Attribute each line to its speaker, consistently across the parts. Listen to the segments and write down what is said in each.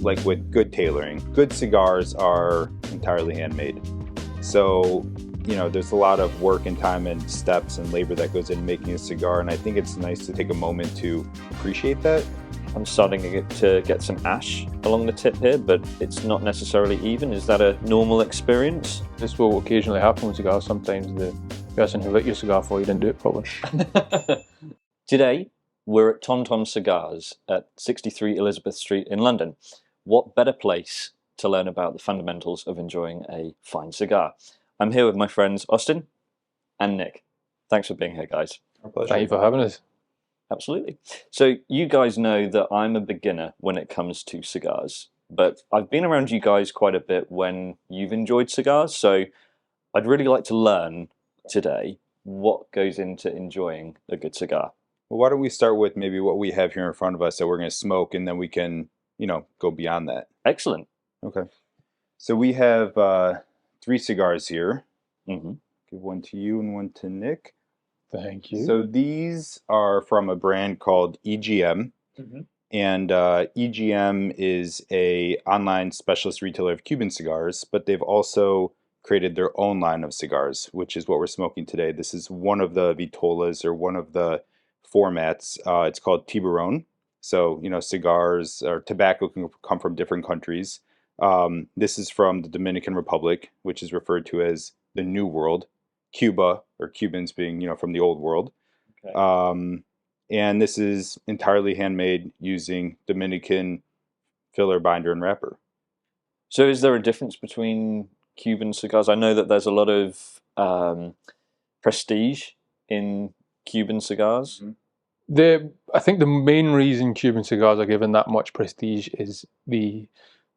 Speaker 1: like with good tailoring, good cigars are entirely handmade. So, you know, there's a lot of work and time and steps and labor that goes into making a cigar, and I think it's nice to take a moment to appreciate that.
Speaker 2: I'm starting to get some ash along the tip here, but it's not necessarily even. Is that a normal experience?
Speaker 3: This will occasionally happen with cigars. Sometimes the person who lit your cigar for you didn't do it properly.
Speaker 2: Today, we're at Tom Tom Cigars at 63 Elizabeth Street in London. What better place to learn about the fundamentals of enjoying a fine cigar? I'm here with my friends Austin and Nick. Thanks for being here, guys.
Speaker 1: Our pleasure.
Speaker 3: Thank you for having us.
Speaker 2: Absolutely. So you guys know that I'm a beginner when it comes to cigars, but I've been around you guys quite a bit when you've enjoyed cigars, so I'd really like to learn today what goes into enjoying a good cigar.
Speaker 1: Well, why don't we start with maybe what we have here in front of us that we're going to smoke, and then we can, you know, go beyond that.
Speaker 2: Excellent.
Speaker 1: Okay. So we have 3 cigars here.
Speaker 2: Mm-hmm.
Speaker 1: Give one to you and one to Nick.
Speaker 3: Thank you.
Speaker 1: So these are from a brand called EGM.
Speaker 2: Mm-hmm.
Speaker 1: And EGM is a online specialist retailer of Cuban cigars, but they've also created their own line of cigars, which is what we're smoking today. This is one of the vitolas, or one of the formats. It's called Tiburon. So, you know, cigars or tobacco can come from different countries. This is from the Dominican Republic, which is referred to as the New World. Cuba, or Cubans being, you know, from the old world.
Speaker 2: Okay.
Speaker 1: And this is entirely handmade using Dominican filler, binder, and wrapper.
Speaker 2: So is there a difference between Cuban cigars? I know that there's a lot of prestige in Cuban cigars.
Speaker 1: Mm-hmm.
Speaker 3: I think the main reason Cuban cigars are given that much prestige is the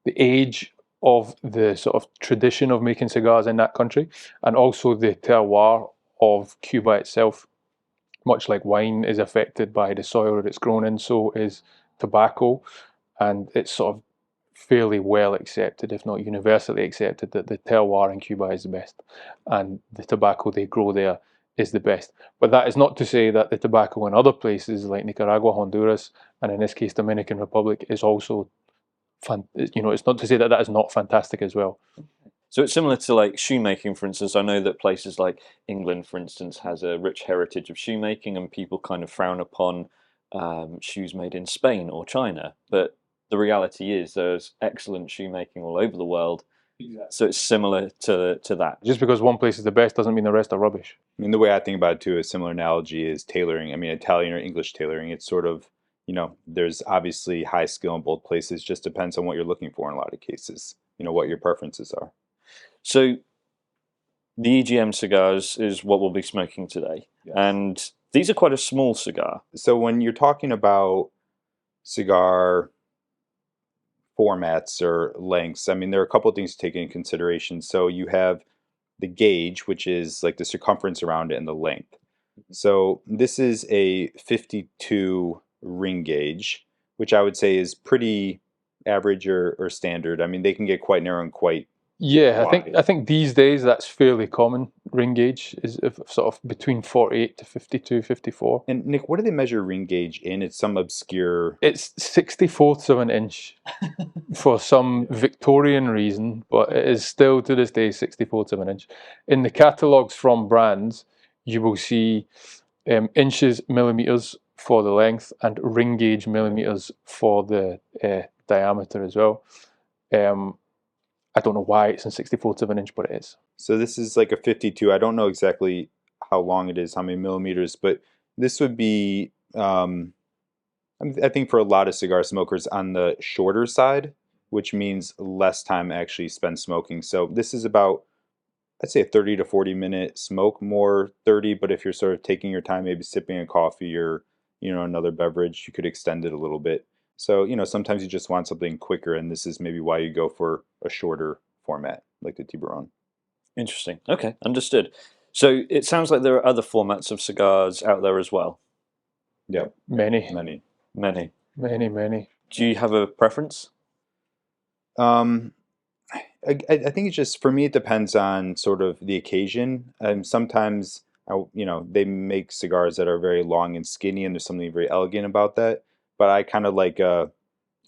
Speaker 3: age of the sort of tradition of making cigars in that country, and also the terroir of Cuba itself. Much like wine is affected by the soil that it's grown in, so is tobacco, and it's sort of fairly well accepted, if not universally accepted, that the terroir in Cuba is the best, and the tobacco they grow there is the best. But that is not to say that the tobacco in other places like Nicaragua, Honduras, and in this case Dominican Republic is also it's not to say that that is not fantastic as well.
Speaker 2: So it's similar to like shoemaking, for instance. I know that places like England, for instance, has a rich heritage of shoemaking, and people kind of frown upon shoes made in Spain or China. But the reality is there's excellent shoemaking all over the world. Exactly. So it's similar to that.
Speaker 3: Just because one place is the best doesn't mean the rest are rubbish.
Speaker 1: I mean, the way I think about it too, a similar analogy is tailoring. I mean, Italian or English tailoring, it's sort of, you know, there's obviously high skill in both places. Just depends on what you're looking for in a lot of cases, you know, what your preferences are.
Speaker 2: So the EGM cigars is what we'll be smoking today.
Speaker 1: Yes.
Speaker 2: And these are quite a small cigar.
Speaker 1: So when you're talking about cigar formats or lengths, I mean, there are a couple of things to take into consideration. So you have the gauge, which is like the circumference around it, and the length. So this is a 52 ring gauge, which I would say is pretty average or standard. I mean, they can get quite narrow and quite wide.
Speaker 3: I think these days that's fairly common. Ring gauge is sort of between 48 to 52, 54.
Speaker 1: And Nick, what do they measure ring gauge in? It's some obscure...
Speaker 3: It's 64ths of an inch for some Victorian reason, but it is still to this day 64ths of an inch. In the catalogues from brands, you will see inches, millimeters for the length, and ring gauge millimeters for the diameter as well. I don't know why it's in 64ths of an inch, but it is.
Speaker 1: So this is like a 52. I don't know exactly how long it is, how many millimeters, but this would be, I think for a lot of cigar smokers, on the shorter side, which means less time actually spent smoking. So this is about, I'd say a 30 to 40 minute smoke, more 30, but if you're sort of taking your time, maybe sipping a coffee or, you know, another beverage, you could extend it a little bit. So, you know, sometimes you just want something quicker, and this is maybe why you go for a shorter format, like the Tiburon.
Speaker 2: Interesting. Okay, understood. So it sounds like there are other formats of cigars out there as well.
Speaker 1: Yeah.
Speaker 3: Many.
Speaker 2: Do you have a preference?
Speaker 1: I think it's just, for me, it depends on sort of the occasion. Sometimes, you know, they make cigars that are very long and skinny, and there's something very elegant about that. But I kind of like a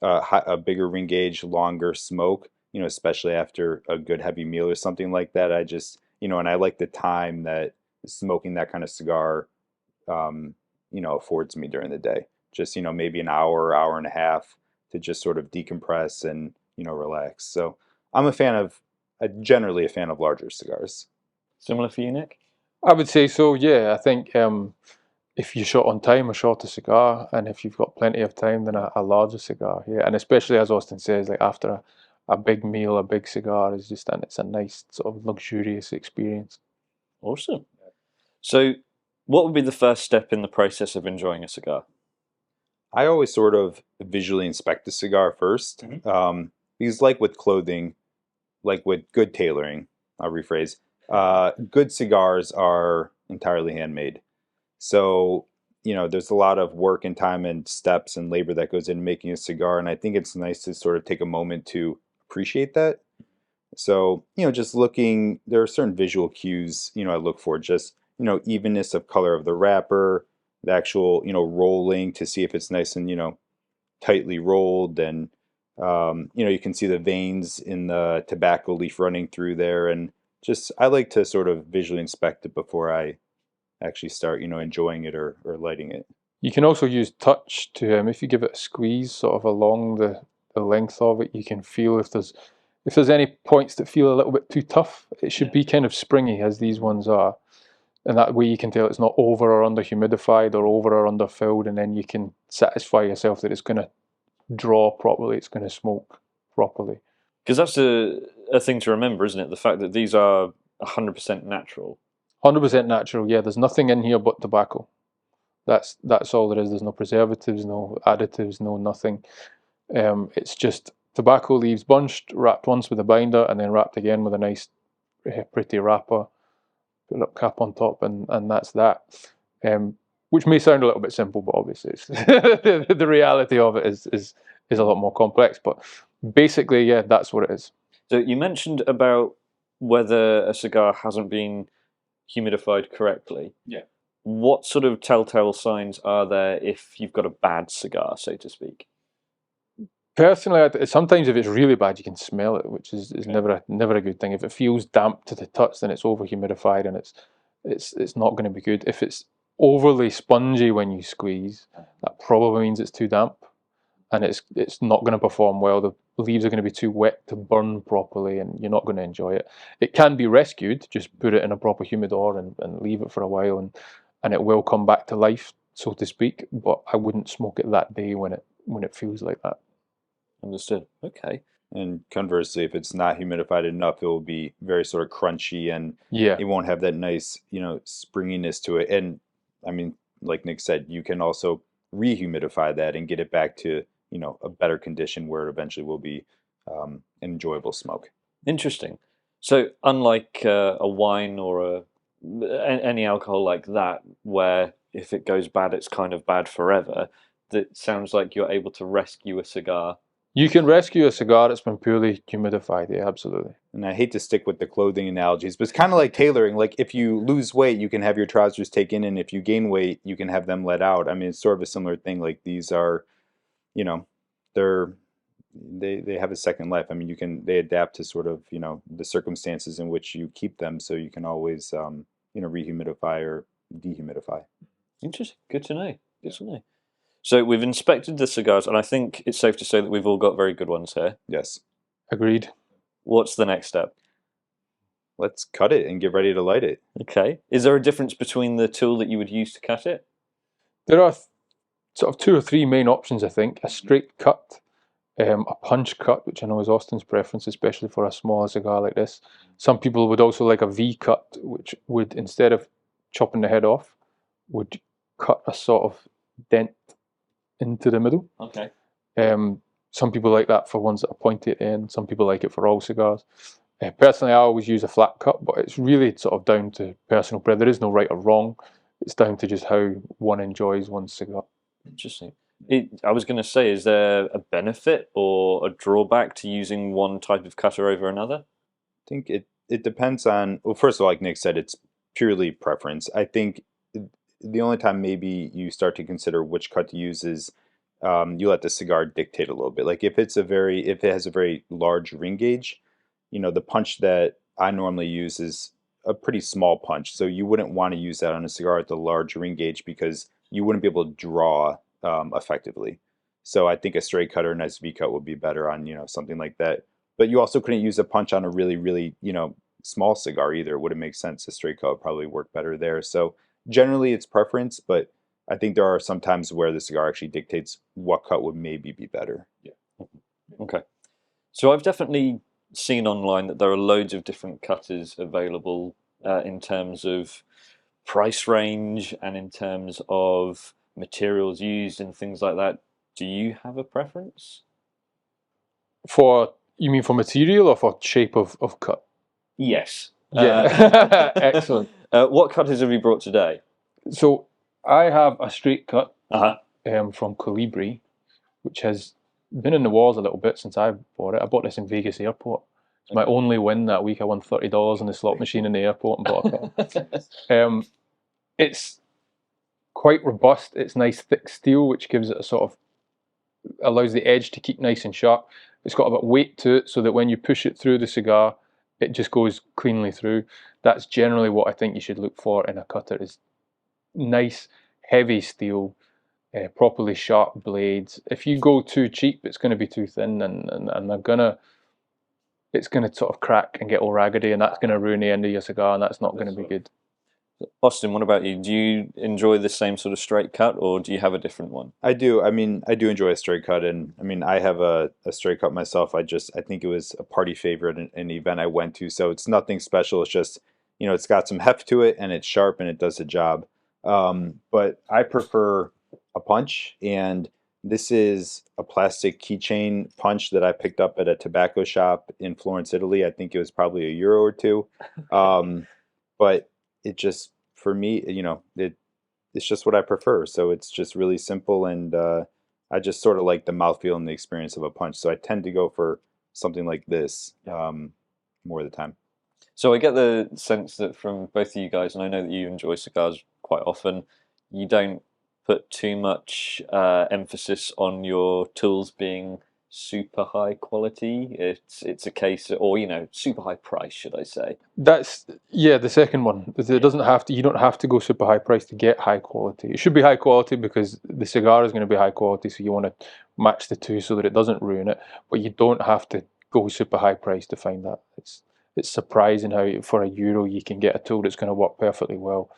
Speaker 1: a bigger ring gauge, longer smoke, especially after a good heavy meal or something like that. I just, and I like the time that smoking that kind of cigar, um, affords me during the day. Just, maybe an hour, hour and a half to just sort of decompress and, relax. So I'm generally a fan of larger cigars.
Speaker 2: Similar for you, Nick?
Speaker 3: I would say so, yeah. I think if you're short on time, a shorter cigar, and if you've got plenty of time, then a larger cigar, yeah. And especially as Austin says, like after a big meal, a big cigar is just, and it's a nice sort of luxurious experience.
Speaker 2: Awesome. So, what would be the first step in the process of enjoying a cigar?
Speaker 1: I always sort of visually inspect the cigar first, because like with clothing, like with good tailoring, I'll rephrase, good cigars are entirely handmade. So, there's a lot of work and time and steps and labor that goes into making a cigar. And I think it's nice to sort of take a moment to appreciate that. So, just looking, there are certain visual cues, I look for just, evenness of color of the wrapper, the actual, rolling to see if it's nice and, tightly rolled. And, you can see the veins in the tobacco leaf running through there. And just, I like to sort of visually inspect it before I actually start, enjoying it or lighting it.
Speaker 3: You can also use touch to, if you give it a squeeze sort of along the length of it, you can feel if there's any points that feel a little bit too tough. It should be kind of springy as these ones are. And that way you can tell it's not over or under humidified or over or under filled, and then you can satisfy yourself that it's going to draw properly, it's going to smoke properly.
Speaker 2: Because that's a thing to remember, isn't it? The fact that these are 100% natural.
Speaker 3: 100% natural, yeah. There's nothing in here but tobacco. That's all there is. There's no preservatives, no additives, no nothing. It's just tobacco leaves bunched, wrapped once with a binder, and then wrapped again with a nice, pretty wrapper. Put a cap on top, and that's that. Which may sound a little bit simple, but obviously it's the reality of it is a lot more complex. But basically, yeah, that's what it is.
Speaker 2: So you mentioned about whether a cigar hasn't been humidified correctly.
Speaker 3: Yeah.
Speaker 2: What sort of telltale signs are there if you've got a bad cigar, so to speak?
Speaker 3: Personally, sometimes if it's really bad, you can smell it, which is never a good thing. If it feels damp to the touch, then it's over humidified, and it's not going to be good. If it's overly spongy when you squeeze, that probably means it's too damp, and it's not going to perform well. The leaves are going to be too wet to burn properly, and you're not going to enjoy it. It can be rescued. Just put it in a proper humidor and leave it for a while, and it will come back to life, so to speak. But I wouldn't smoke it that day when it feels like that.
Speaker 2: Understood. Okay.
Speaker 1: And conversely, if it's not humidified enough, it will be very sort of crunchy, and it won't have that nice, springiness to it. And I mean, like Nick said, you can also rehumidify that and get it back to, a better condition where it eventually will be an enjoyable smoke.
Speaker 2: Interesting. So unlike a wine or any alcohol like that, where if it goes bad, it's kind of bad forever, that sounds like you're able to rescue a cigar.
Speaker 3: You can rescue a cigar that's been purely humidified, yeah, absolutely.
Speaker 1: And I hate to stick with the clothing analogies, but it's kind of like tailoring. Like if you lose weight, you can have your trousers taken, and if you gain weight, you can have them let out. I mean, it's sort of a similar thing. Like these are, they have a second life. I mean, they adapt to sort of, the circumstances in which you keep them, so you can always, rehumidify or dehumidify.
Speaker 2: Interesting. Good to know. Good to know. So we've inspected the cigars, and I think it's safe to say that we've all got very good ones here.
Speaker 1: Yes.
Speaker 3: Agreed.
Speaker 2: What's the next step?
Speaker 1: Let's cut it and get ready to light it.
Speaker 2: Okay. Is there a difference between the tool that you would use to cut it?
Speaker 3: There are sort of 2 or 3 main options, I think. A straight cut, a punch cut, which I know is Austin's preference, especially for a smaller cigar like this. Some people would also like a V cut, which would, instead of chopping the head off, would cut a sort of dent into the middle.
Speaker 2: Okay.
Speaker 3: Some people like that for ones that are pointy at the end. Some people like it for all cigars. Personally, I always use a flat cut, but it's really sort of down to personal preference. There is no right or wrong. It's down to just how one enjoys one's cigar.
Speaker 2: Interesting. I was going to say, is there a benefit or a drawback to using one type of cutter over another?
Speaker 1: I think it depends on, well, first of all, like Nick said, it's purely preference. I think the only time maybe you start to consider which cut to use is you let the cigar dictate a little bit. Like if it has a very large ring gauge, the punch that I normally use is a pretty small punch. So you wouldn't want to use that on a cigar at the large ring gauge because you wouldn't be able to draw effectively. So I think a straight cut or a nice V cut would be better on, something like that. But you also couldn't use a punch on a really, really, small cigar either. Would it make sense? A straight cut would probably work better there. So generally it's preference, but I think there are some times where the cigar actually dictates what cut would maybe be better.
Speaker 2: Yeah. Okay. So I've definitely seen online that there are loads of different cutters available in terms of price range and in terms of materials used and things like that. Do you have a preference?
Speaker 3: You mean for material or for shape of cut?
Speaker 2: Yes.
Speaker 3: Yeah. Excellent.
Speaker 2: What cutters have you brought today?
Speaker 3: So I have a straight cut
Speaker 2: Uh-huh.
Speaker 3: from Colibri, which has been in the walls a little bit since I bought it. I bought this in Vegas airport. It's my only win that week. I won $30 in the slot machine in the airport and bought a cut. It's quite robust. It's nice thick steel, which gives it a sort of allows the edge to keep nice and sharp. It's got a bit of weight to it, so that when you push it through the cigar, it just goes cleanly through. That's generally what I think you should look for in a cutter: is nice, heavy steel, properly sharp blades. If you go too cheap, it's going to be too thin, and it's going to sort of crack and get all raggedy, and that's going to ruin the end of your cigar, and that's not going to be good.
Speaker 2: Austin, what about you? Do you enjoy the same sort of straight cut, or do you have a different one?
Speaker 1: I do. I mean, I do enjoy a straight cut, and I mean, I have a straight cut myself. I think it was a party favorite in an event I went to, so it's nothing special. It's just, it's got some heft to it, and it's sharp, and it does the job. But I prefer a punch, and this is a plastic keychain punch that I picked up at a tobacco shop in Florence, Italy. I think it was probably €1 or two. But it just, for me, it's just what I prefer. So it's just really simple, and I just sort of like the mouthfeel and the experience of a punch. So I tend to go for something like this more of the time.
Speaker 2: So I get the sense that from both of you guys, and I know that you enjoy cigars quite often, you don't put too much emphasis on your tools being super high quality. It's a case, or super high price, should I say?
Speaker 3: That's the second one. It doesn't have to. You don't have to go super high price to get high quality. It should be high quality because the cigar is going to be high quality, so you want to match the two so that it doesn't ruin it. But you don't have to go super high price to find that. It's surprising how for €1 you can get a tool that's going to work perfectly well.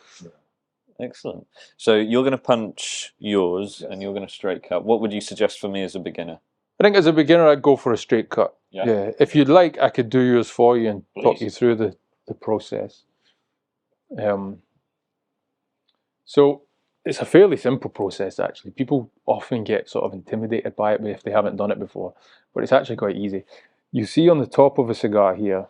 Speaker 2: Excellent. So you're going to punch yours, and you're going to straight cut. What would you suggest for me as a beginner?
Speaker 3: I think as a beginner, I'd go for a straight cut. Yeah. If you'd like, I could do yours for you and talk you through the process. So it's a fairly simple process, actually. People often get sort of intimidated by it if they haven't done it before, but it's actually quite easy. You see on the top of a cigar here,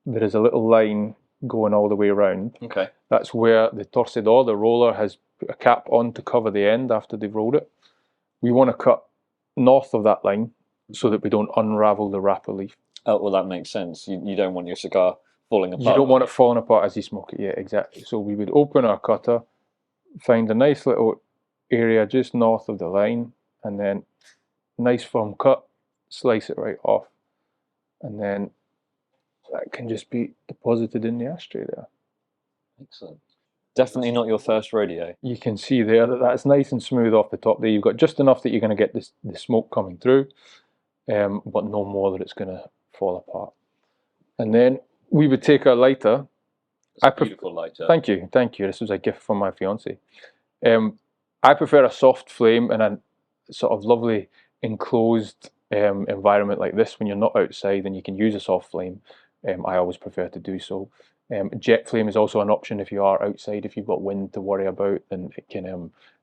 Speaker 3: there is a little line going all the way around.
Speaker 2: Okay.
Speaker 3: That's where the torcedor, the roller, has put a cap on to cover the end after they've rolled it. We want to cut north of that line so that we don't unravel the wrapper leaf.
Speaker 2: Oh, well, that makes sense. You don't want your cigar falling apart.
Speaker 3: You don't want it falling apart as you smoke it. Yeah, exactly. So we would open our cutter, find a nice little area just north of the line, and then nice firm cut, slice it right off, and then that can just be deposited in the ashtray there.
Speaker 2: Excellent. Definitely not your first rodeo.
Speaker 3: You can see there that that's nice and smooth off the top there. You've got just enough that you're going to get the smoke coming through, but no more that it's going to fall apart. And then we would take our lighter.
Speaker 2: It's a beautiful lighter.
Speaker 3: Thank you. This was a gift from my fiance. I prefer a soft flame in a sort of lovely enclosed environment like this. When you're not outside and you can use a soft flame, I always prefer to do so. Jet flame is also an option if you are outside. If you've got wind to worry about, then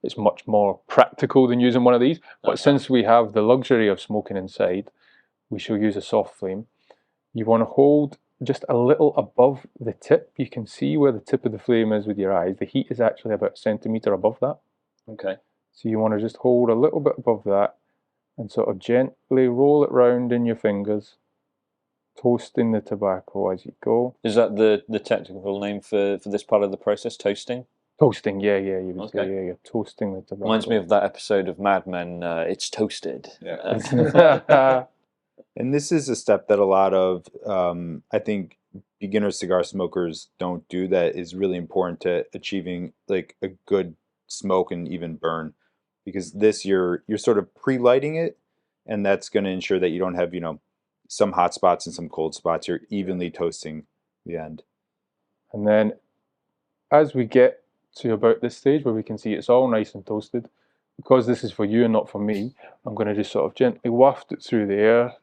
Speaker 3: it's much more practical than using one of these. But since we have the luxury of smoking inside, we shall use a soft flame. You want to hold just a little above the tip. You can see where the tip of the flame is with your eyes. The heat is actually about a centimetre above that.
Speaker 2: Okay.
Speaker 3: So you want to just hold a little bit above that and sort of gently roll it round in your fingers, toasting the tobacco as you go.
Speaker 2: Is that the technical name for this part of the process, toasting?
Speaker 3: Toasting, yeah, you would
Speaker 2: Okay.
Speaker 3: say, yeah, you're toasting the tobacco.
Speaker 2: Reminds me of that episode of Mad Men, It's Toasted.
Speaker 1: And this is a step that a lot of, I think, beginner cigar smokers don't do that is really important to achieving like a good smoke and even burn, because this you're sort of pre-lighting it, and that's going to ensure that you don't have some hot spots and some cold spots. You're evenly toasting the end.
Speaker 3: And then as we get to about this stage where we can see it's all nice and toasted, because this is for you and not for me, I'm going to just sort of gently waft it through the air.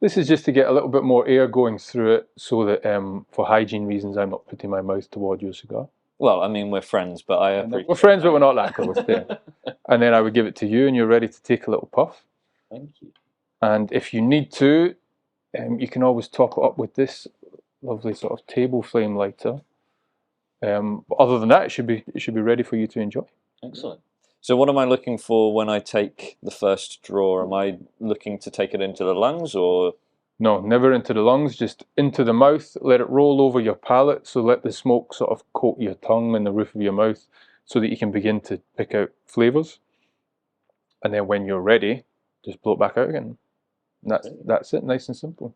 Speaker 3: This is just to get a little bit more air going through it so that for hygiene reasons I'm not putting my mouth toward your cigar.
Speaker 2: Well, I mean, we're friends, but I appreciate
Speaker 3: We're friends, but we're not that close. Yeah. And then I would give it to you and you're ready to take a little puff.
Speaker 2: Thank you.
Speaker 3: And if you need to, you can always top it up with this lovely sort of table flame lighter. But other than that, it should be ready for you to enjoy.
Speaker 2: Excellent. So what am I looking for when I take the first draw? Am I looking to take it into the lungs or?
Speaker 3: No, never into the lungs, just into the mouth. Let it roll over your palate, so let the smoke sort of coat your tongue and the roof of your mouth so that you can begin to pick out flavours. And then when you're ready, just blow it back out again. And that's it, nice and simple.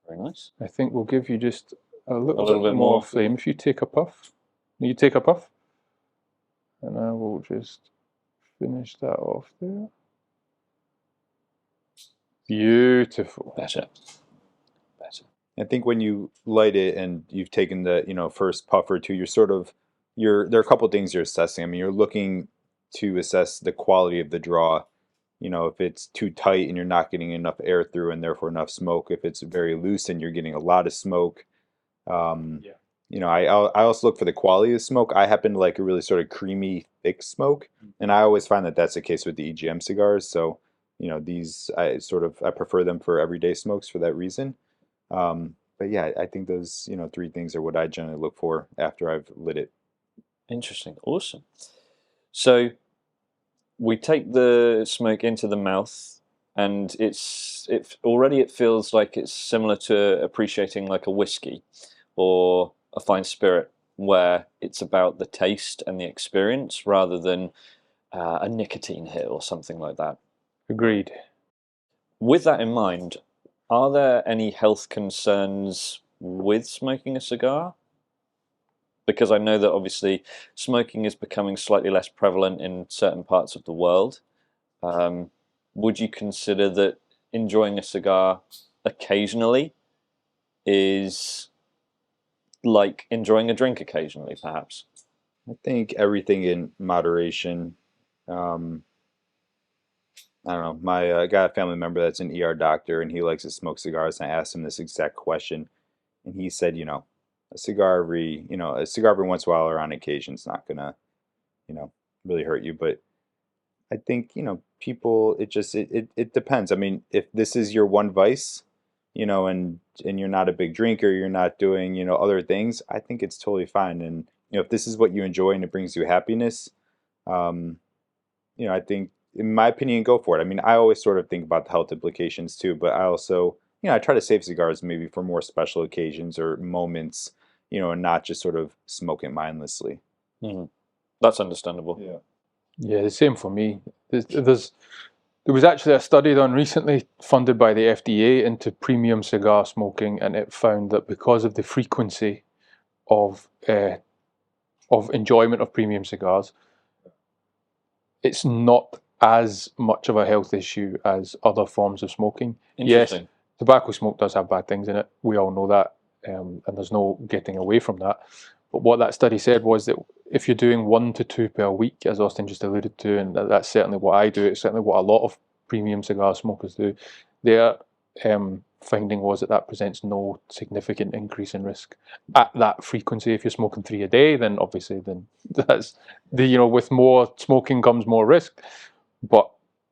Speaker 2: Very nice.
Speaker 3: I think we'll give you just a little bit more flame. If you take a puff, you take a puff, and I will just finish that off there. Beautiful.
Speaker 2: Better.
Speaker 1: I think when you light it and you've taken the first puff or two, there are a couple things you're assessing. I mean, you're looking to assess the quality of the draw. If it's too tight and you're not getting enough air through and therefore enough smoke. If it's very loose and you're getting a lot of smoke. I also look for the quality of smoke. I happen to like a really sort of creamy, thick smoke, and I always find that that's the case with the EGM cigars. So, these I prefer them for everyday smokes for that reason. But yeah, I think those three things are what I generally look for after I've lit it.
Speaker 2: Interesting, awesome. So we take the smoke into the mouth, and it feels like it's similar to appreciating like a whiskey or a fine spirit, where it's about the taste and the experience rather than a nicotine hit or something like that.
Speaker 3: Agreed.
Speaker 2: With that in mind, are there any health concerns with smoking a cigar? Because I know that obviously smoking is becoming slightly less prevalent in certain parts of the world. Would you consider that enjoying a cigar occasionally is like enjoying a drink occasionally, perhaps?
Speaker 1: I think everything in moderation. I don't know. I got a family member that's an ER doctor, and he likes to smoke cigars. And I asked him this exact question, and he said, a cigar every once in a while or on occasion is not gonna, really hurt you. But I think, people, it depends. I mean, if this is your one vice, and you're not a big drinker, you're not doing, other things, I think it's totally fine. And, if this is what you enjoy and it brings you happiness, I think, in my opinion, go for it. I mean, I always sort of think about the health implications too, but I also, I try to save cigars maybe for more special occasions or moments, and not just sort of smoke it mindlessly.
Speaker 2: Mm-hmm. That's understandable.
Speaker 3: Yeah, the same for me. There was actually a study done recently, funded by the FDA, into premium cigar smoking, and it found that because of the frequency of enjoyment of premium cigars, it's not as much of a health issue as other forms of smoking. Yes, tobacco smoke does have bad things in it. We all know that, and there's no getting away from that. But what that study said was that if you're doing 1 to 2 per week, as Austin just alluded to, and that's certainly what I do, it's certainly what a lot of premium cigar smokers do, their finding was that presents no significant increase in risk at that frequency. If you're smoking 3 a day, then obviously that's with more smoking comes more risk. But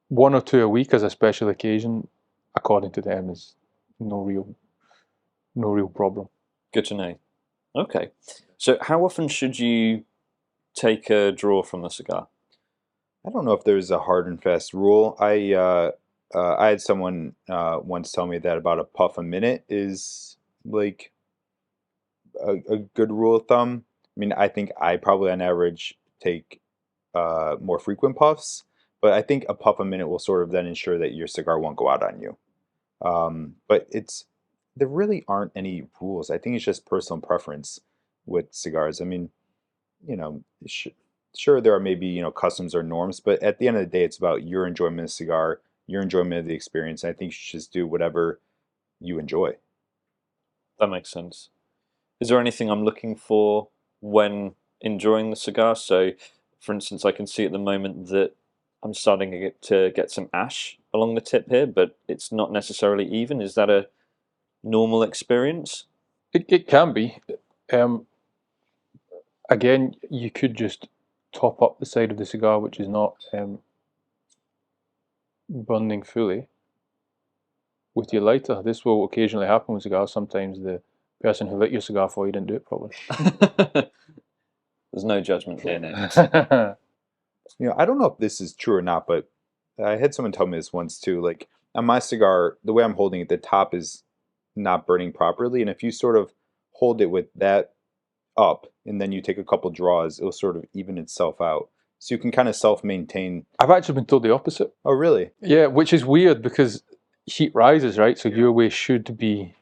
Speaker 3: 1 or 2 a week as a special occasion, according to them, is no real problem.
Speaker 2: Good to know. Okay, so how often should you take a draw from the cigar?
Speaker 1: I don't know if there's a hard and fast rule. I I had someone once tell me that about a puff a minute is like a good rule of thumb. I mean, I think I probably on average take more frequent puffs, but I think a puff a minute will sort of then ensure that your cigar won't go out on you. But there really aren't any rules. I think it's just personal preference with cigars. I mean, you know, sure there are maybe customs or norms, but at the end of the day, it's about your enjoyment of the cigar, your enjoyment of the experience. And I think you should just do whatever you enjoy.
Speaker 2: That makes sense. Is there anything I'm looking for when enjoying the cigar? So, for instance, I can see at the moment that I'm starting to get some ash along the tip here, but it's not necessarily even. Is that a normal experience?
Speaker 3: It can be. Again, you could just top up the side of the cigar, which is not burning fully, with your lighter. This will occasionally happen with cigars. Sometimes the person who lit your cigar for you didn't do it properly.
Speaker 2: There's no judgment here, Nick.
Speaker 1: I don't know if this is true or not, but I had someone tell me this once too. Like on my cigar, the way I'm holding it, the top is not burning properly, and if you sort of hold it with that up and then you take a couple draws, it'll sort of even itself out. So you can kind of self-maintain.
Speaker 3: I've actually been told the opposite.
Speaker 1: Oh, really?
Speaker 3: Yeah, which is weird because heat rises, right? So your way should be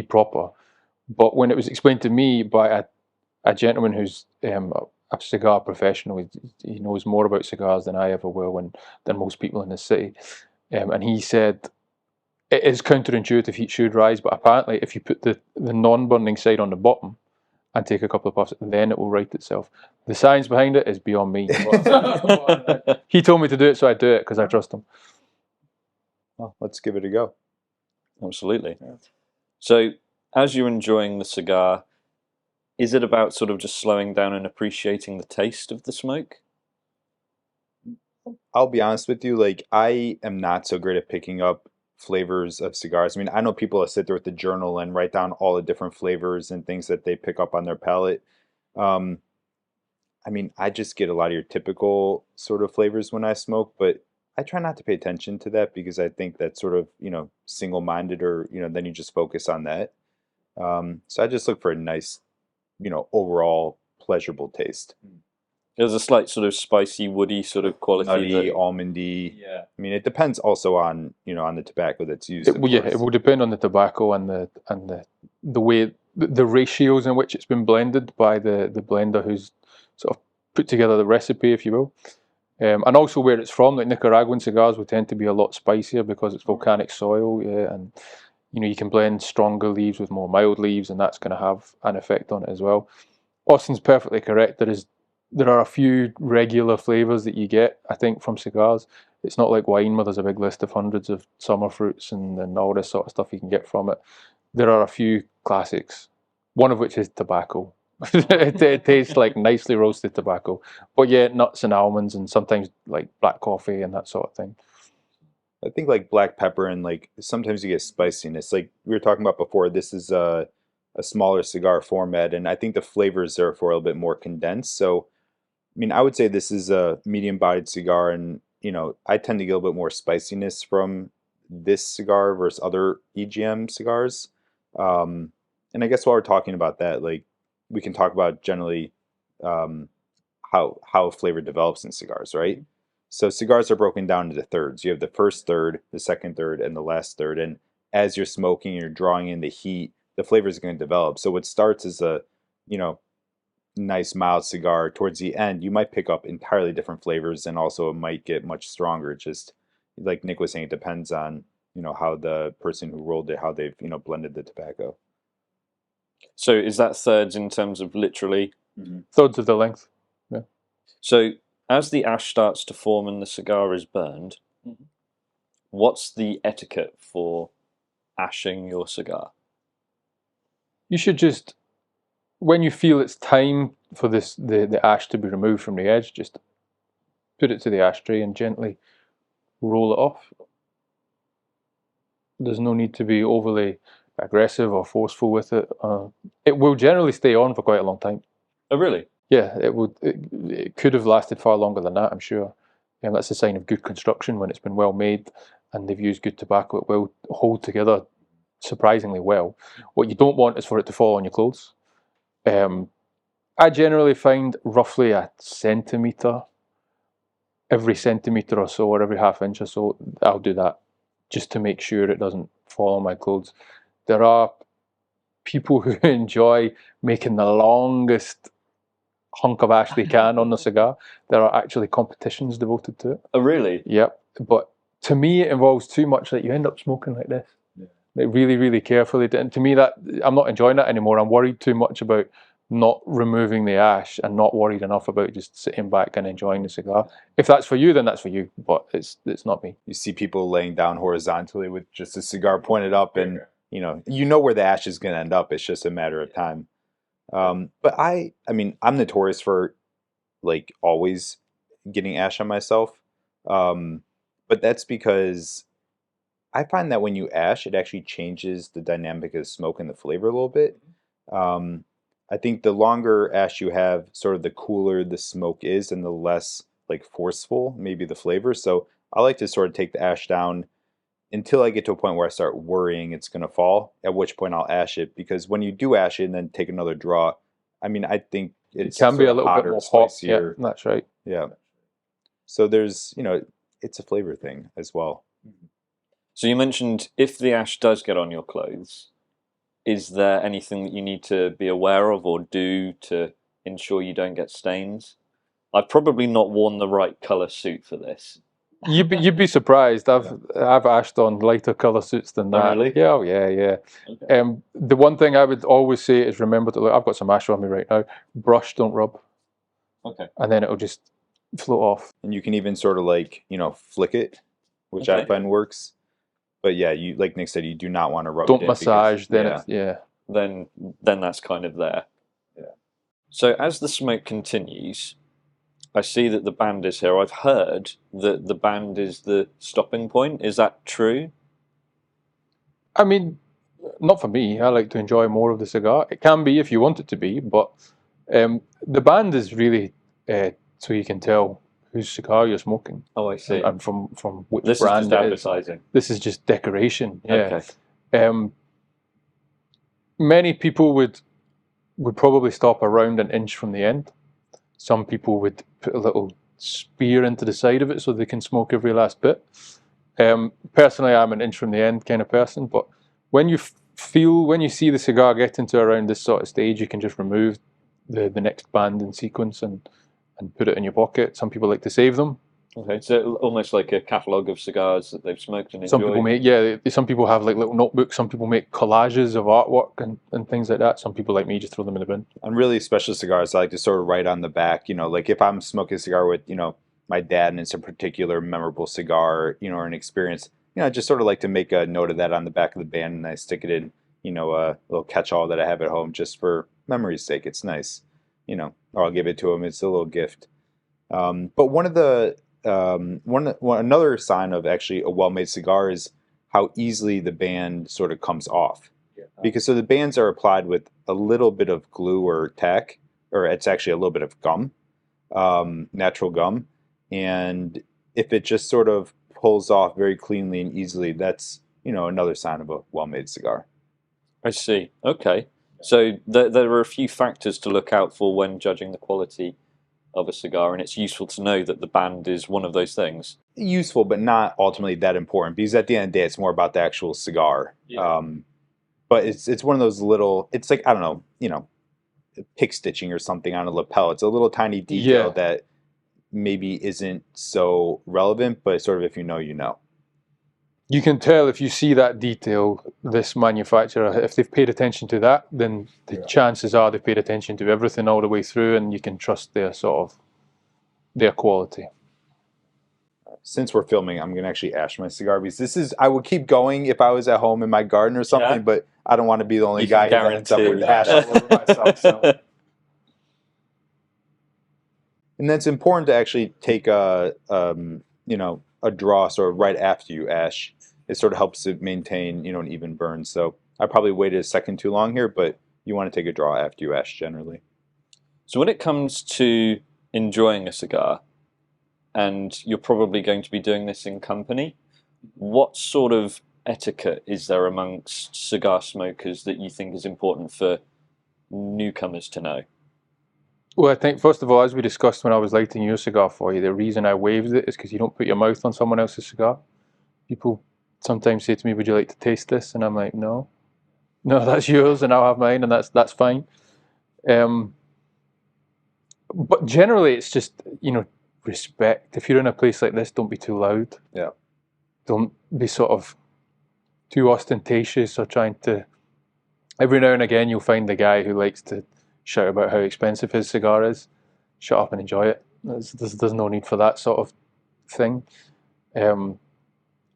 Speaker 3: proper. But when it was explained to me by a gentleman who's a cigar professional, he knows more about cigars than I ever will, and than most people in this city, and he said it is counterintuitive, heat should rise, but apparently if you put the non-burning side on the bottom and take a couple of puffs, then it will right itself. The science behind it is beyond me. He told me to do it, so I do it because I trust him.
Speaker 1: Well, let's give it a go.
Speaker 2: Absolutely. Yeah. So, as you're enjoying the cigar, is it about sort of just slowing down and appreciating the taste of the smoke?
Speaker 1: I'll be honest with you, like I am not so great at picking up flavors of cigars. I mean, I know people that sit there with the journal and write down all the different flavors and things that they pick up on their palate. Um, I mean, I just get a lot of your typical sort of flavors when I smoke, but I try not to pay attention to that because I think that's sort of, single-minded or, then you just focus on that. So I just look for a nice, overall pleasurable taste.
Speaker 2: There's a slight sort of spicy, woody sort of quality.
Speaker 1: Nutty, almondy.
Speaker 2: Yeah.
Speaker 1: I mean, it depends also on, on the tobacco that's used.
Speaker 3: It will depend on the tobacco and the way, the ratios in which it's been blended by the blender who's sort of put together the recipe, if you will. And also where it's from. Like Nicaraguan cigars will tend to be a lot spicier because it's volcanic soil, yeah, and you can blend stronger leaves with more mild leaves, and that's going to have an effect on it as well. Austin's perfectly correct. There are a few regular flavors that you get, I think, from cigars. It's not like wine where there's a big list of hundreds of summer fruits and all this sort of stuff you can get from it. There are a few classics, one of which is tobacco. It tastes like nicely roasted tobacco, but yeah, nuts and almonds and sometimes like black coffee and that sort of thing.
Speaker 1: I think like black pepper and like sometimes you get spiciness. Like we were talking about before, this is a smaller cigar format, and I think the flavors therefore a little bit more condensed. So, I mean, I would say this is a medium-bodied cigar, and I tend to get a little bit more spiciness from this cigar versus other EGM cigars. And I guess while we're talking about that, like we can talk about generally how flavor develops in cigars, right? So cigars are broken down into thirds. You have the first third, the second third, and the last third. And as you're smoking, you're drawing in the heat, the flavor is going to develop. So what starts as a, nice mild cigar, towards the end, you might pick up entirely different flavors, and also it might get much stronger. Just like Nick was saying, it depends on, how the person who rolled it, how they've, blended the tobacco.
Speaker 2: So is that thirds in terms of literally?
Speaker 3: Mm-hmm. Thirds of the length. Yeah.
Speaker 2: So as the ash starts to form and the cigar is burned, what's the etiquette for ashing your cigar?
Speaker 3: You should just, when you feel it's time for the ash to be removed from the edge, just put it to the ashtray and gently roll it off. There's no need to be overly aggressive or forceful with it. It will generally stay on for quite a long time.
Speaker 2: Oh, really?
Speaker 3: Yeah, it would. It could have lasted far longer than that, I'm sure. That's a sign of good construction when it's been well made. and they've used good tobacco, it will hold together surprisingly well. What you don't want is for it to fall on your clothes. I generally find roughly a centimetre, every centimetre or so, or every half inch or so, I'll do that just to make sure it doesn't fall on my clothes. There are people who enjoy making the longest hunk of ash they can on the cigar. There are actually competitions devoted to it.
Speaker 2: Oh, really?
Speaker 3: Yep. But to me, it involves too much that you end up smoking like this. Yeah. Like really, really carefully. And to me, that I'm not enjoying that anymore. I'm worried too much about not removing the ash and not worried enough about just sitting back and enjoying the cigar. If that's for you, then that's for you. But it's not me.
Speaker 1: You see people laying down horizontally with just a cigar pointed up, and you know where the ash is going to end up. It's just a matter of time. But I mean, I'm notorious for like always getting ash on myself. But that's because I find that when you ash, it actually changes the dynamic of the smoke and the flavor a little bit. I think the longer ash you have, sort of the cooler the smoke is and the less like forceful maybe the flavor. So I like to sort of take the ash down until I get to a point where I start worrying it's going to fall, at which point I'll ash it. Because when you do ash it and then take another draw, I mean, I think
Speaker 3: it can be a little
Speaker 1: hotter,
Speaker 3: bit more hot.
Speaker 1: spicier.
Speaker 3: Yeah, that's right.
Speaker 1: Yeah. So there's, it's a flavor thing as well.
Speaker 2: So you mentioned if the ash does get on your clothes, is there anything that you need to be aware of or do to ensure you don't get stains? I've probably not worn the right colour suit for this.
Speaker 3: You'd be surprised. I've ashed on lighter colour suits than that.
Speaker 2: Oh, really?
Speaker 3: Yeah, oh yeah. Okay. The one thing I would always say is remember to look. I've got some ash on me right now. Brush, don't rub.
Speaker 2: Okay.
Speaker 3: And then it'll just float off.
Speaker 1: And you can even sort of like flick it, which I find works. But yeah, you like Nick said, you do not want to rub.
Speaker 3: Don't massage. Then
Speaker 2: Then that's kind of there.
Speaker 1: Yeah.
Speaker 2: So as the smoke continues, I see that the band is here. I've heard that the band is the stopping point. Is that true?
Speaker 3: I mean, not for me. I like to enjoy more of the cigar. It can be if you want it to be, but the band is really so you can tell whose cigar you're smoking.
Speaker 2: Oh, I see.
Speaker 3: And from which
Speaker 2: this
Speaker 3: brand
Speaker 2: is just advertising.
Speaker 3: This is just decoration. Yeah.
Speaker 2: Okay.
Speaker 3: Many people would probably stop around an inch from the end. Some people would put a little spear into the side of it so they can smoke every last bit. Personally, I'm an inch from the end kind of person, but when you see the cigar getting to around this sort of stage, you can just remove the next band in sequence and put it in your pocket. Some people like to save them.
Speaker 2: Okay, so almost like a catalogue of cigars that they've smoked and enjoyed.
Speaker 3: Some people some people have like little notebooks. Some people make collages of artwork and things like that. Some people like me just throw them in the bin.
Speaker 1: On really special cigars, I like to sort of write on the back, like if I'm smoking a cigar with, my dad and it's a particular memorable cigar, or an experience, I just sort of like to make a note of that on the back of the band and I stick it in, a little catch-all that I have at home just for memory's sake. It's nice, or I'll give it to him. It's a little gift. But one of the another sign of actually a well-made cigar is how easily the band sort of comes off. Yeah. Because so the bands are applied with a little bit of glue or tack, or it's actually a little bit of gum, natural gum. And if it just sort of pulls off very cleanly and easily, that's, another sign of a well-made cigar.
Speaker 2: I see. Okay. So there are a few factors to look out for when judging the quality of a cigar, and it's useful to know that the band is one of those things.
Speaker 1: Useful, but not ultimately that important, because at the end of the day, it's more about the actual cigar. Yeah. But it's one of those little, it's like, I don't know, pick stitching or something on a lapel. It's a little tiny detail that maybe isn't so relevant, but sort of if you know, you know.
Speaker 3: You can tell if you see that detail, this manufacturer, if they've paid attention to that, then the chances are they've paid attention to everything all the way through, and you can trust their their quality.
Speaker 1: Since we're filming, I'm going to actually ash my cigar, because I would keep going if I was at home in my garden or something, but I don't want to be the only guy who ends up with ash all over myself. So. And that's important to actually take a draw sort of right after you ash. It sort of helps to maintain, an even burn. So I probably waited a second too long here, but you want to take a draw after you ash generally.
Speaker 2: So when it comes to enjoying a cigar, and you're probably going to be doing this in company, What sort of etiquette is there amongst cigar smokers that you think is important for newcomers to know?
Speaker 3: Well, I think, first of all, as we discussed when I was lighting your cigar for you, the reason I waved it is because you don't put your mouth on someone else's cigar. People sometimes say to me, would you like to taste this? And I'm like, no. No, that's yours and I'll have mine, and that's fine. But generally, it's just, respect. If you're in a place like this, don't be too loud.
Speaker 1: Yeah.
Speaker 3: Don't be sort of too ostentatious or trying to... Every now and again, you'll find the guy who likes to shout about how expensive his cigar is. Shut up and enjoy it. There's no need for that sort of thing. And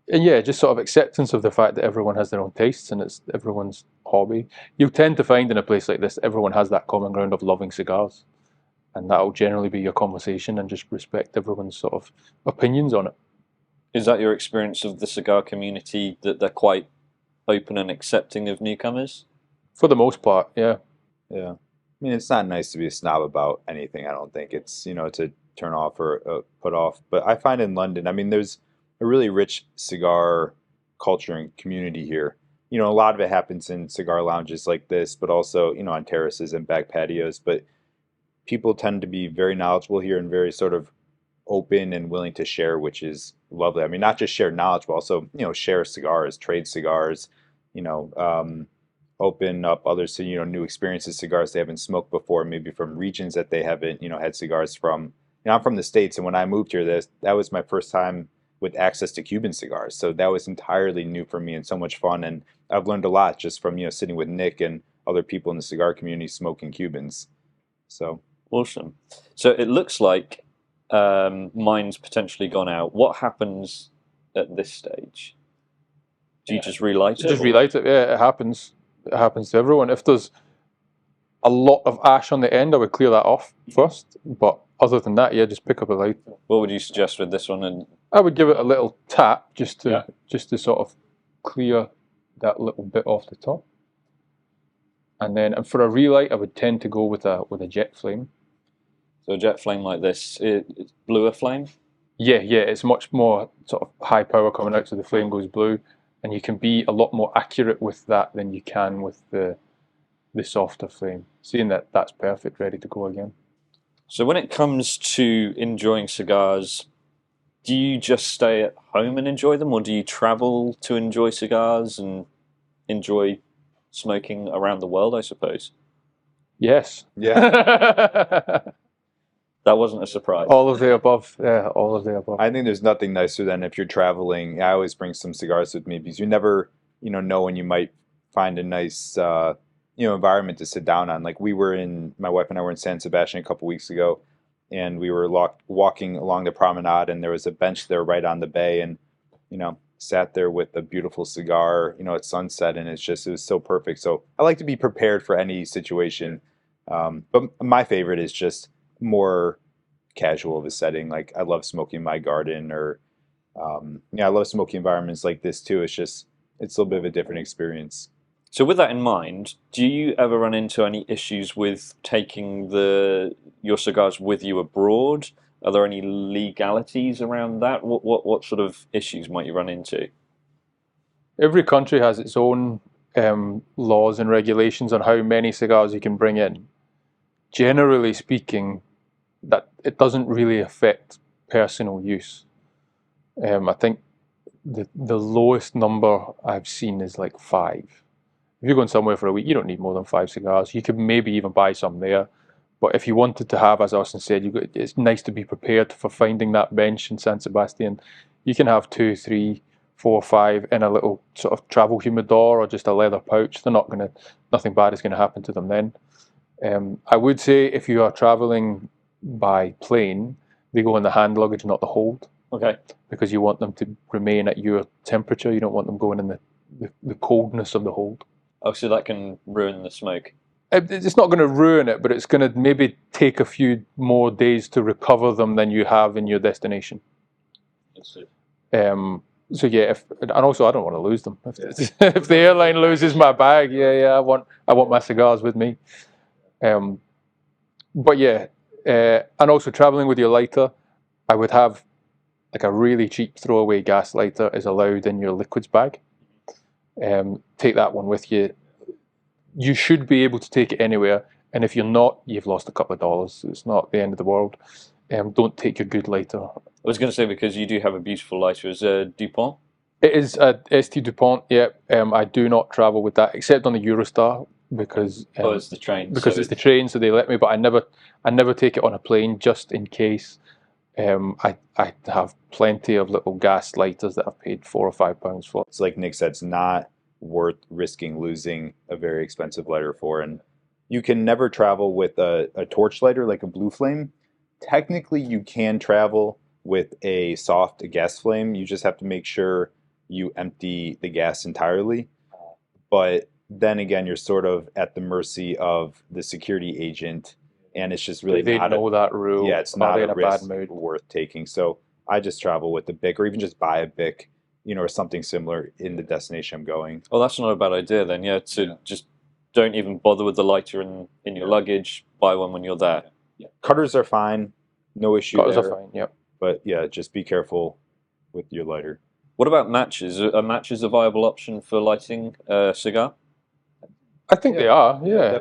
Speaker 3: yeah, just sort of acceptance of the fact that everyone has their own tastes and it's everyone's hobby. You'll tend to find in a place like this, everyone has that common ground of loving cigars. And that'll generally be your conversation, and just respect everyone's sort of opinions on it.
Speaker 2: Is that your experience of the cigar community, that they're quite open and accepting of newcomers?
Speaker 3: For the most part, yeah.
Speaker 1: Yeah. I mean, it's not nice to be a snob about anything, I don't think. It's, to turn off or put off. But I find in London, I mean, there's a really rich cigar culture and community here. A lot of it happens in cigar lounges like this, but also, on terraces and back patios. But people tend to be very knowledgeable here and very sort of open and willing to share, which is lovely. I mean, not just share knowledge, but also, share cigars, trade cigars, open up others to, new experiences, cigars they haven't smoked before, maybe from regions that they haven't, had cigars from. I'm from the States, and when I moved here, that was my first time with access to Cuban cigars. So that was entirely new for me and so much fun. And I've learned a lot just from, sitting with Nick and other people in the cigar community smoking Cubans. So
Speaker 2: awesome. So it looks like mine's potentially gone out. What happens at this stage? Do you just relight it?
Speaker 3: Just relight it, yeah, it happens. It happens to everyone. If there's a lot of ash on the end, I would clear that off first. But other than that, yeah, just pick up a lighter.
Speaker 2: What would you suggest with this one? And
Speaker 3: I would give it a little tap just to sort of clear that little bit off the top. And then, for a relight, I would tend to go with a jet flame.
Speaker 2: So a jet flame like this, it's bluer flame?
Speaker 3: Yeah, it's much more sort of high power coming out, so the flame goes blue, and you can be a lot more accurate with that than you can with the softer flame. Seeing that's perfect, ready to go again.
Speaker 2: So when it comes to enjoying cigars, do you just stay at home and enjoy them, or do you travel to enjoy cigars and enjoy smoking around the world, I suppose?
Speaker 3: Yes.
Speaker 1: Yeah.
Speaker 2: That wasn't a surprise.
Speaker 3: All of the above. Yeah, all of the above.
Speaker 1: I think there's nothing nicer than if you're traveling. I always bring some cigars with me because you never, know when you might find a nice, environment to sit down on. Like my wife and I were in San Sebastian a couple weeks ago, and we were walking along the promenade, and there was a bench there right on the bay, and, sat there with a beautiful cigar, at sunset, and it was so perfect. So I like to be prepared for any situation. But my favorite is just more casual of a setting. Like I love smoking in my garden, or I love smoky environments like this too. It's a little bit of a different experience.
Speaker 2: So with that in mind, do you ever run into any issues with taking your cigars with you abroad? Are there any legalities around that? What sort of issues might you run into?
Speaker 3: Every country has its own laws and regulations on how many cigars you can bring in. Generally speaking, that it doesn't really affect personal use. I think the lowest number I've seen is like 5. If you're going somewhere for a week, you don't need more than 5 cigars. You could maybe even buy some there. But if you wanted to have, as Austin said, it's nice to be prepared for finding that bench in San Sebastian. You can have 2, 3, 4, 5 in a little sort of travel humidor or just a leather pouch. Nothing bad is going to happen to them then. I would say if you are traveling by plane, they go in the hand luggage, not the hold.
Speaker 2: Okay.
Speaker 3: Because you want them to remain at your temperature. You don't want them going in the coldness of the hold.
Speaker 2: Oh, so that can ruin the smoke.
Speaker 3: It's not going to ruin it, but it's going to maybe take a few more days to recover them than you have in your destination.
Speaker 2: That's it.
Speaker 3: So yeah, and also I don't want to lose them. If the airline loses my bag, I want my cigars with me. But yeah, and also traveling with your lighter, I would have like a really cheap throwaway gas lighter is allowed in your liquids bag. Take that one with you. You should be able to take it anywhere, and if you're not, you've lost a couple of dollars. It's not the end of the world. Don't take your good lighter.
Speaker 2: I was going to say, because you do have a beautiful lighter, is DuPont?
Speaker 3: It is a ST DuPont, yeah. I do not travel with that, except on the Eurostar, because
Speaker 2: it's the train.
Speaker 3: Because it's the train, so they let me, but I never take it on a plane, just in case. I have plenty of little gas lighters that I've paid £4 or £5 for.
Speaker 1: It's like Nick said, it's not worth risking losing a very expensive lighter for. And you can never travel with a torch lighter like a blue flame. Technically, you can travel with a soft gas flame. You just have to make sure you empty the gas entirely. But then again, you're sort of at the mercy of the security agent, and it's just really
Speaker 3: they
Speaker 1: not
Speaker 3: know that rule.
Speaker 1: Yeah, it's not
Speaker 3: in
Speaker 1: a
Speaker 3: a bad
Speaker 1: risk
Speaker 3: mood.
Speaker 1: worth taking. So I just travel with a Bic, or even just buy a Bic, or something similar in the destination I'm going.
Speaker 2: Oh, that's not a bad idea then. Yeah, just don't even bother with the lighter in your luggage. Buy one when you're there.
Speaker 1: Yeah. Cutters are fine, no issue
Speaker 3: Cutters
Speaker 1: there.
Speaker 3: are fine, yep.
Speaker 1: But yeah, just be careful with your lighter.
Speaker 2: What about matches? Are matches a viable option for lighting a cigar?
Speaker 3: I think they are. Yeah,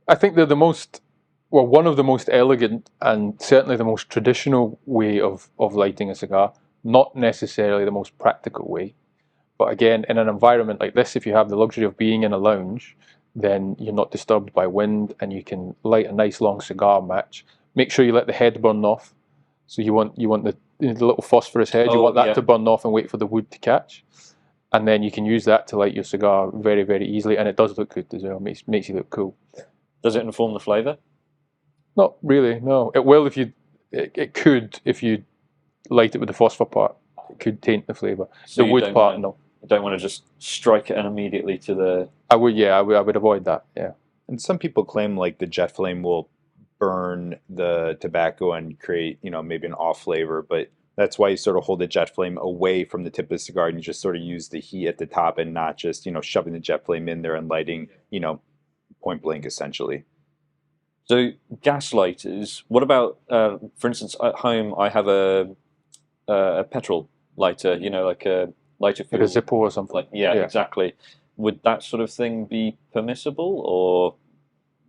Speaker 3: I think they're the most, well, one of the most elegant and certainly the most traditional way of lighting a cigar. Not necessarily the most practical way, but again, in an environment like this, if you have the luxury of being in a lounge, then you're not disturbed by wind, and you can light a nice long cigar match. Make sure you let the head burn off. So you want the little phosphorus head. You want that to burn off and wait for the wood to catch, and then you can use that to light your cigar very, very easily. And it does look good as well. Makes you look cool.
Speaker 2: Does it inform the flavour?
Speaker 3: Not really. No, it will if you. It could if you light it with the phosphor part. It could taint the flavour.
Speaker 2: So
Speaker 3: the wood part, no.
Speaker 2: You don't want to just strike it and immediately to the.
Speaker 3: I would, yeah. I would avoid that. Yeah.
Speaker 1: And some people claim like the jet flame will burn the tobacco and create, maybe an off flavor, but that's why you sort of hold the jet flame away from the tip of the cigar, and you just sort of use the heat at the top and not just, shoving the jet flame in there and lighting, point blank essentially.
Speaker 2: So gas lighters, what about, for instance, at home I have a petrol lighter, like a lighter fuel.
Speaker 3: Like a Zippo or something.
Speaker 2: Yeah, exactly. Would that sort of thing be permissible, or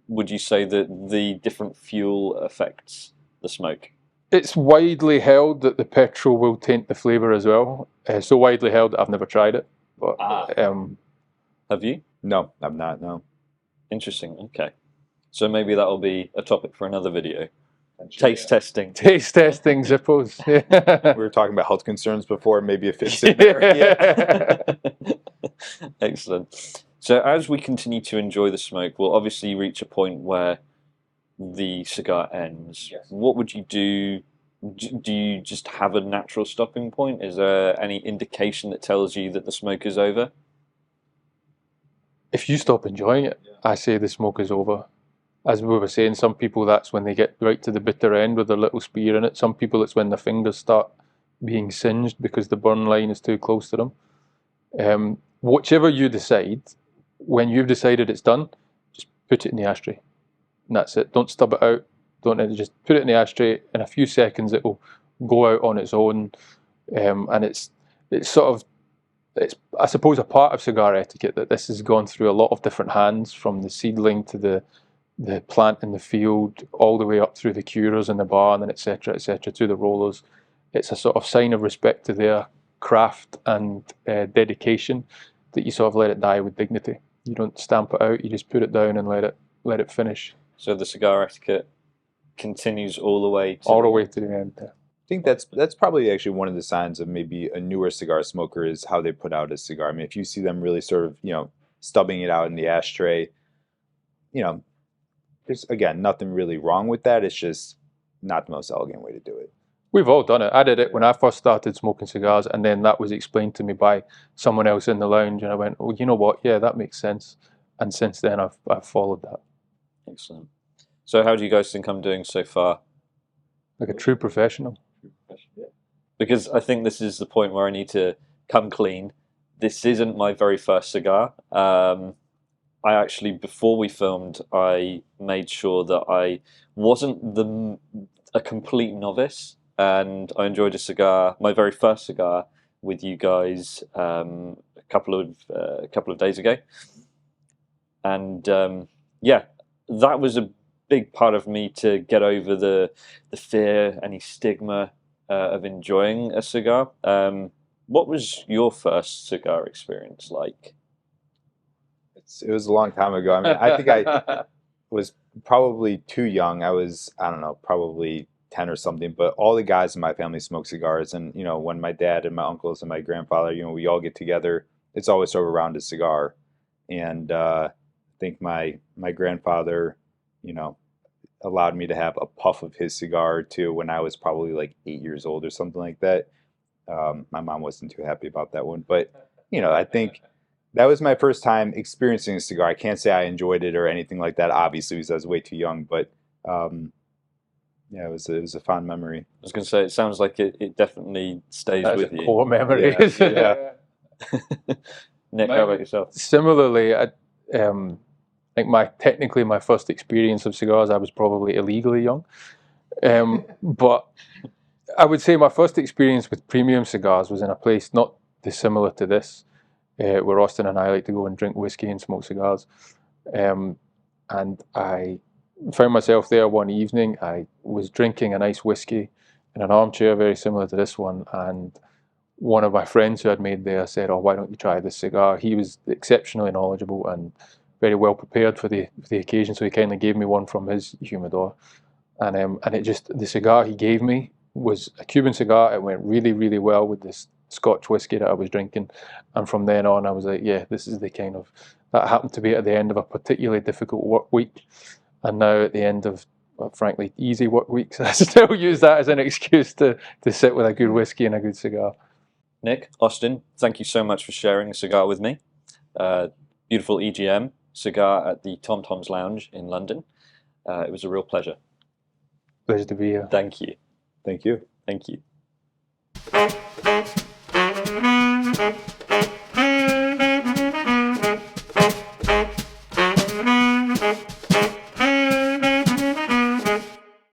Speaker 2: would you say that the different fuel affects the smoke?
Speaker 3: It's widely held that the petrol will taint the flavour as well. So widely held that I've never tried it. But
Speaker 2: have you?
Speaker 1: No, I've not. No.
Speaker 2: Interesting. Okay, so maybe that'll be a topic for another video. Taste testing.
Speaker 3: Taste testing Zippos.
Speaker 1: We were talking about health concerns before. Maybe it fits in there.
Speaker 2: Yeah. Excellent. So as we continue to enjoy the smoke, we'll obviously reach a point where the cigar ends. Yes. What would you do? Do you just have a natural stopping point? Is there any indication that tells you that the smoke is over?
Speaker 3: If you stop enjoying it, I say the smoke is over. As we were saying, some people, that's when they get right to the bitter end with their little spear in it. Some people, it's when their fingers start being singed because the burn line is too close to them. Whichever you decide, when you've decided it's done, just put it in the ashtray. And that's it. Don't stub it out. Just put it in the ashtray. In a few seconds, it will go out on its own. And it's I suppose a part of cigar etiquette that this has gone through a lot of different hands, from the seedling to the plant in the field, all the way up through the curers in the barn, and etc., to the rollers. It's a sort of sign of respect to their craft and dedication that you sort of let it die with dignity. You don't stamp it out. You just put it down and let it finish.
Speaker 2: So the cigar etiquette continues all the way
Speaker 3: to the end. Yeah.
Speaker 1: I think that's probably actually one of the signs of maybe a newer cigar smoker is how they put out a cigar. I mean, if you see them really sort of stubbing it out in the ashtray, there's, again, nothing really wrong with that. It's just not the most elegant way to do it.
Speaker 3: We've all done it. I did it when I first started smoking cigars, and then that was explained to me by someone else in the lounge, and I went, "Oh, you know what? Yeah, that makes sense." And since then, I've followed that.
Speaker 2: Excellent. So, how do you guys think I'm doing so far?
Speaker 3: Like a true professional.
Speaker 2: Because I think this is the point where I need to come clean. This isn't my very first cigar. I actually, before we filmed, I made sure that I wasn't a complete novice. and I enjoyed a cigar, my very first cigar, with you guys a couple of days ago, and yeah, that was a big part of me to get over the fear, any stigma of enjoying a cigar. What was your first cigar experience like?
Speaker 1: It was a long time ago. I mean, I think I was probably too young. I was, I don't know, probably 10 or something. But all the guys in my family smoke cigars, and when my dad and my uncles and my grandfather, we all get together. It's always over around a cigar, and I think my grandfather, allowed me to have a puff of his cigar too when I was probably like 8 years old or something like that. My mom wasn't too happy about that one, but I think that was my first time experiencing a cigar. I can't say I enjoyed it or anything like that, obviously, because I was way too young. But yeah, it was a fond memory.
Speaker 2: I was going to say, it sounds like it definitely stays
Speaker 3: That's
Speaker 2: with
Speaker 3: a
Speaker 2: you.
Speaker 3: core memory.
Speaker 1: Yeah.
Speaker 2: Nick, how about yourself?
Speaker 3: Similarly, I think technically my first experience of cigars, I was probably illegally young. But I would say my first experience with premium cigars was in a place not dissimilar to this, where Austin and I like to go and drink whiskey and smoke cigars. And I found myself there one evening. I was drinking a nice whiskey in an armchair very similar to this one, and one of my friends who had made there said, "Oh, why don't you try this cigar?" He was exceptionally knowledgeable and very well prepared for the occasion, so he kindly gave me one from his humidor, and the cigar he gave me was a Cuban cigar. It went really, really well with this Scotch whiskey that I was drinking, and from then on I was like, yeah, this is the kind of, that happened to be at the end of a particularly difficult work week, and now at the end of, well, frankly, easy work weeks, I still use that as an excuse to sit with a good whiskey and a good cigar.
Speaker 2: Nick, Austin, thank you so much for sharing a cigar with me. Beautiful EGM cigar at the Tom Tom's Lounge in London. It was a real pleasure.
Speaker 3: Pleasure to be here.
Speaker 2: Thank you.
Speaker 1: Thank you.
Speaker 2: Thank you.